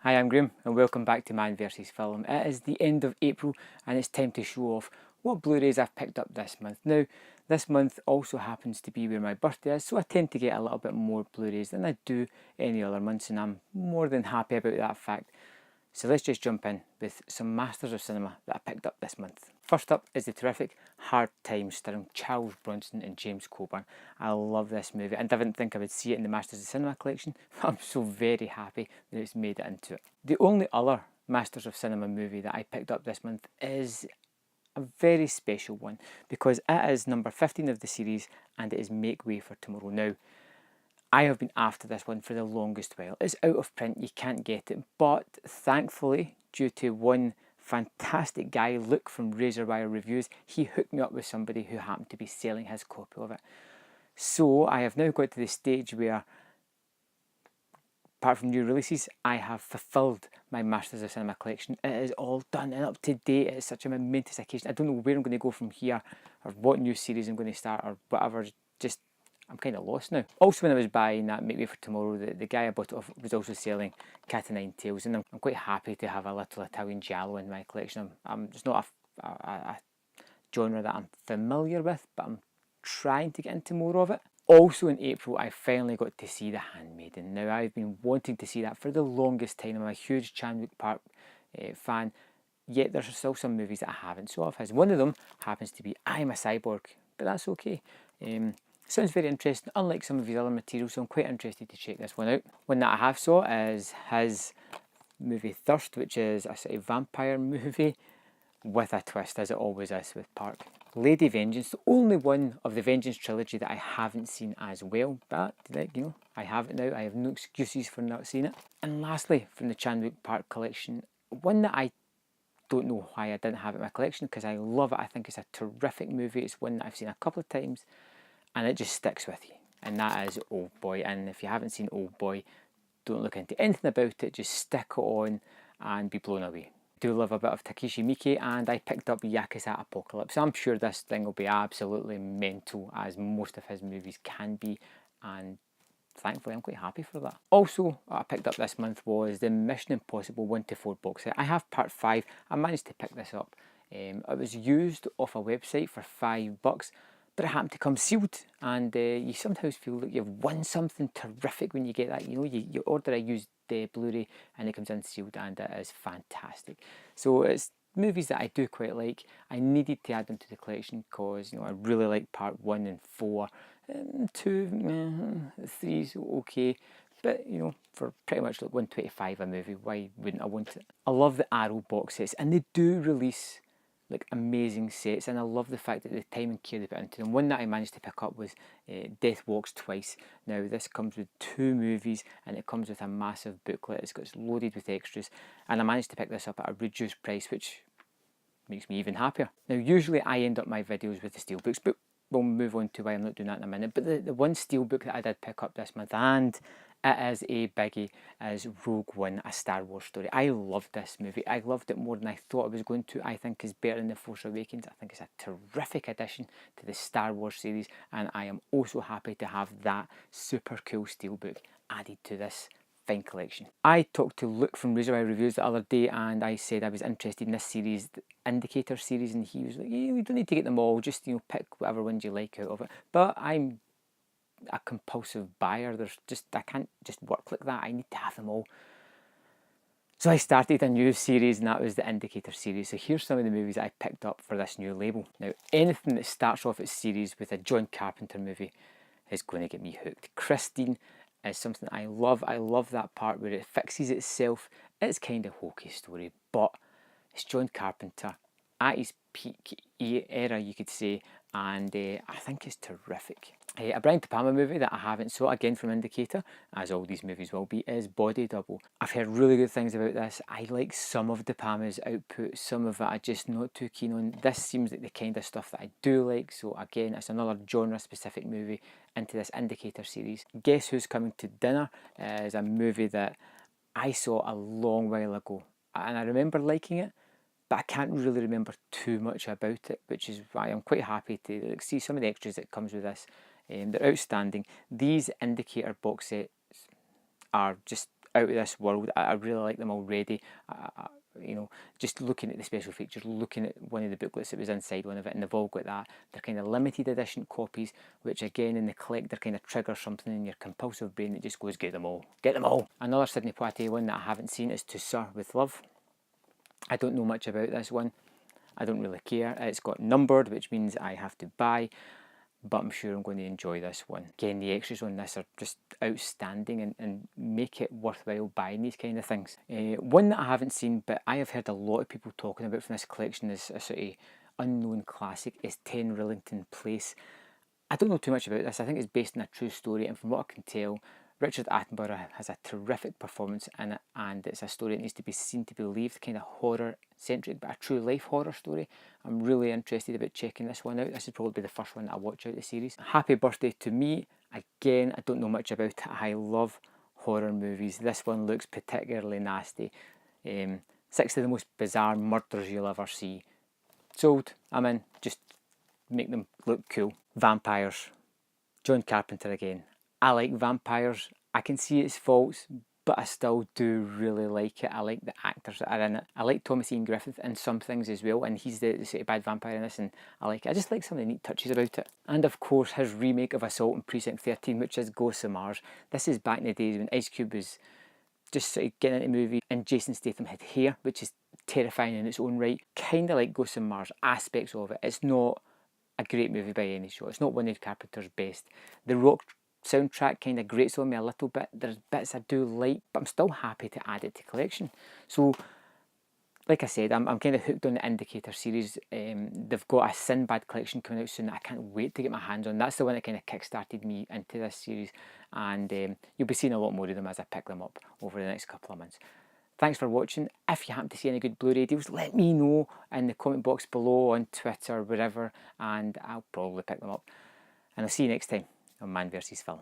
Hi, I'm Graham and welcome back to Man vs Film. It is the end of April and it's time to show off what Blu-rays I've picked up this month. Now, this month also happens to be where my birthday is, so I tend to get a little bit more Blu-rays than I do any other months, and I'm more than happy about that fact. So let's just jump in with some masters of cinema that I picked up this month. First up is the terrific Hard Times starring Charles Bronson and James Coburn. I love this movie and didn't think I would see it in the Masters of Cinema collection, but I'm so very happy that it's made it into it. The only other Masters of Cinema movie that I picked up this month is a very special one because it is number 15 of the series and it is Make Way for Tomorrow. Now, I have been after this one for the longest while. It's out of print, you can't get it, but thankfully, due to one fantastic guy, Luke from Razor Wire Reviews, he hooked me up with somebody who happened to be selling his copy of it. So I have now got to the stage where, apart from new releases, I have fulfilled my Masters of Cinema collection. It is all done and up to date. It's such a momentous occasion. I don't know where I'm going to go from here or what new series I'm going to start or whatever. Just I'm kind of lost now. Also, when I was buying that Make Way for Tomorrow, the guy I bought it off was also selling Cat o' Nine Tails, and I'm quite happy to have a little Italian giallo in my collection. It's not a genre that I'm familiar with, but I'm trying to get into more of it. Also in April, I finally got to see The Handmaiden. Now, I've been wanting to see that for the longest time. I'm a huge Chan Wook Park fan, yet there's still some movies that I haven't saw of his. One of them happens to be I'm a Cyborg, but that's okay. Sounds very interesting, unlike some of his other materials, so I'm quite interested to check this one out. One that I have saw is his movie Thirst, which is a sort of vampire movie with a twist, as it always is with Park. Lady Vengeance, the only one of the Vengeance trilogy that I haven't seen as well, but I have it now. I have no excuses for not seeing it. And lastly, from the Chan Wook Park collection, one that I don't know why I didn't have it in my collection because I love it. I think it's a terrific movie. It's one that I've seen a couple of times and it just sticks with you. And that is Old Boy. And if you haven't seen Old Boy, don't look into anything about it. Just stick it on and be blown away. I do love a bit of Takeshi Miike, and I picked up Yakuza Apocalypse. I'm sure this thing will be absolutely mental, as most of his movies can be, and thankfully I'm quite happy for that. Also, what I picked up this month was the Mission Impossible 1 to 4 box set. I have part 5. I managed to pick this up. It was used off a website for $5, but it happened to come sealed, and you sometimes feel like you've won something terrific when you get that. You order a used Blu-ray and it comes in sealed, and it is fantastic. So it's movies that I do quite like. I needed to add them to the collection because I really like part 1 and 4. 2, 3 is okay, but for pretty much like $125 a movie, why wouldn't I want it? I love the Arrow box sets, and they do release like amazing sets, and I love the fact that the time and care they put into them. One that I managed to pick up was Death Walks Twice. Now this comes with 2 movies and it comes with a massive booklet. It's loaded with extras, and I managed to pick this up at a reduced price, which makes me even happier. Now usually I end up my videos with the steelbooks, but we'll move on to why I'm not doing that in a minute. But the one steelbook that I did pick up this month, and it is a biggie, is Rogue One, a Star Wars story. I loved this movie. I loved it more than I thought I was going to. I think it's better than The Force Awakens. I think it's a terrific addition to the Star Wars series, and I am also happy to have that super cool steelbook added to this fine collection. I talked to Luke from Razor Wire Reviews the other day, and I said I was interested in this series, the Indicator series, and he was like, "Yeah, you don't need to get them all, just pick whatever ones you like out of it." But I'm a compulsive buyer. I can't just work like that. I need to have them all. So I started a new series, and that was the Indicator series. So here's some of the movies I picked up for this new label. Now, anything that starts off its series with a John Carpenter movie is going to get me hooked. Christine is something I love. I love that part where it fixes itself. It's kind of hokey story, but it's John Carpenter at his peak era, you could say, and I think it's terrific. A Brian De Palma movie that I haven't saw, again from Indicator, as all these movies will be, is Body Double. I've heard really good things about this. I like some of De Palma's output, some of it I'm just not too keen on. This seems like the kind of stuff that I do like, so again, it's another genre-specific movie into this Indicator series. Guess Who's Coming to Dinner is a movie that I saw a long while ago, and I remember liking it, but I can't really remember too much about it, which is why I'm quite happy to see some of the extras that comes with this. They're outstanding. These Indicator box sets are just out of this world. I really like them already. You know, just looking at the special features, looking at one of the booklets that was inside one of it, and they've all got that. They're kind of limited edition copies, which again in the collector kind of triggers something in your compulsive brain that just goes, get them all, get them all. Another Sidney Poitier one that I haven't seen is To Sir with Love. I don't know much about this one. I don't really care. It's got numbered, which means I have to buy, but I'm sure I'm going to enjoy this one. Again, the extras on this are just outstanding and make it worthwhile buying these kind of things. One that I haven't seen, but I have heard a lot of people talking about from this collection is a sort of unknown classic, is 10 Rillington Place. I don't know too much about this. I think it's based on a true story, and from what I can tell, Richard Attenborough has a terrific performance in it, and it's a story that needs to be seen to be believed, kind of horror-centric, but a true life horror story. I'm really interested about checking this one out. This would probably be the first one that I watch out of the series. Happy Birthday to Me. Again, I don't know much about it. I love horror movies. This one looks particularly nasty. 6 of the most bizarre murders you'll ever see. Sold. I'm in. Just make them look cool. Vampires. John Carpenter again. I like vampires. I can see its faults, but I still do really like it. I like the actors that are in it. I like Thomas Ian Griffith in some things as well, and he's the sort of bad vampire in this, and I like it. I just like some of the neat touches about it. And of course, his remake of Assault on Precinct 13, which is Ghosts of Mars. This is back in the days when Ice Cube was just sort of getting into movies, and Jason Statham had hair, which is terrifying in its own right. Kind of like Ghosts of Mars, aspects of it. It's not a great movie by any shot. It's not one of Carpenter's best. The Rock soundtrack kind of grates on me a little bit. There's bits I do like, but I'm still happy to add it to collection. So, like I said, I'm kind of hooked on the Indicator series. They've got a Sinbad collection coming out soon that I can't wait to get my hands on. That's the one that kind of kick-started me into this series, and you'll be seeing a lot more of them as I pick them up over the next couple of months. Thanks for watching. If you happen to see any good Blu-ray deals, let me know in the comment box below, on Twitter, wherever, and I'll probably pick them up. And I'll see you next time on Man vs. Film.